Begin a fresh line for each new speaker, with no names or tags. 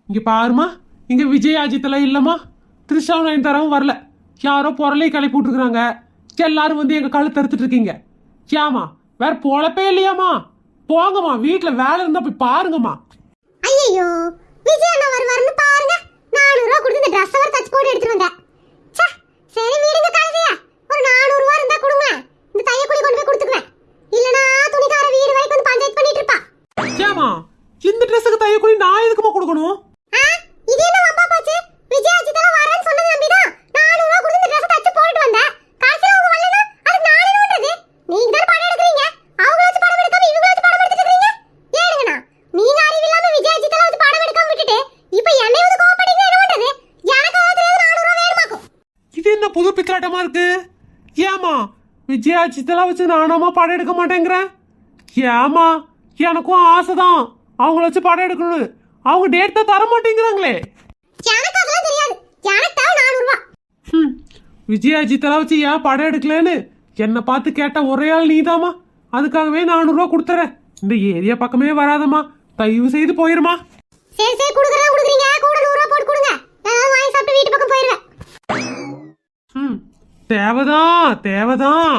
இங்க பாருமா, இங்க விஜய் அஜித்லாம் இல்லம்மா. த்ரிஷா நயன்தாராவும் வரல. யாரோ பொருளை கிளப்பி விட்டுருக்காங்க. எல்லாரும் வந்து எங்க கழுத்து அறுத்துட்டு இருக்கீங்க. ஏமா வேற பொழப்பே இல்லையாமா? போங்கம்மா, வீட்டுல வேலை இருந்தா போய் பாருங்கம்மா.
ஐயோ, விஜய் அண்ணா வருவாருன்னு பாருங்க. 400 ரூபா கொடுத்து இந்த ட்ரெஸ் அவர் தச்சு போட்டு எடுத்துட்டு வந்தேன். ச்சே, சரி வீடுங்க கழுதியா. ஒரு 400 ரூபா இருந்தா கொடுங்க. இந்த தையக்கூலி கொண்டு போய் கொடுத்துக்குவேன். இல்லனா துணிக்கார வீடு வரைக்கும் வந்து பஞ்சாயத்து பண்ணிட்டு இருப்பா.
ஏமா இந்த ட்ரெஸ்ஸுக்கு தையக்கூலி நான் எதுக்குமா கொடுக்கணும்?
இது என்ன வம்பா போச்சு? விஜய் அஜித்லாம் வரேன்னு சொன்னது நம்பிதான் 400 ரூபா கொடுத்து இந்த ட்ரெஸ் தச்சு போட்டு வந்தேன். காசு அவங்க வரலனா அதுக்கு நான் என்ன பண்றது? நீங்க தான் படம் எடுக்கறீங்க. அவங்கள வச்சு படம் எடுக்காம இவங்கள வச்சு படம் எடுத்துட்டு இருக்கீங்க. ஏனுங்கண்ணா, நீங்க அறிவில்லாம விஜய் அஜித்லாம் வச்சு படம் எடுக்காம விட்டுட்டு இப்போ என்னை வந்து கோவப்படுறீங்க. என்ன பண்றது? எனக்கு தெரியாது 400 ரூபா வேணுமாக்கும்.
இது என்ன புது பித்தலாட்டமா இருக்கு? ஏமா விஜய் அஜித்தெல்லாம் வச்சு நானாமா படம் எடுக்க மாட்டேங்கிறேன்? ஏமா எனக்கும் ஆசைதான் அவங்கள வச்சு படம் எடுக்கணும். அவங்க டேட் தான் தர மாட்டேங்கிறாங்களே.
எனக்கு அதெல்லாம் தெரியாது. எனக்கு தேவை 400 ரூபா.
விஜய் அஜித்தெல்லாம் வச்சு ஏன் படம் எடுக்கலன்னு என்னை பார்த்து கேட்ட ஒரே ஆள் நீதாமா. அதுக்காகவே 400 ரூபா கொடுத்துறேன். இந்த ஏரியா பக்கமே வராதம்மா, தயவு செய்து போயிருமா.
சரி சரி, குடுக்குறதா குடுக்குறீங்க. கூட 100 ரூபா போட்டு கொடுங்க. ஏதாவது வாங்கி சாப்பிட்டு வீட்டு பக்கம் போயிருவேன்.
தேவைதான் தேவைதான்.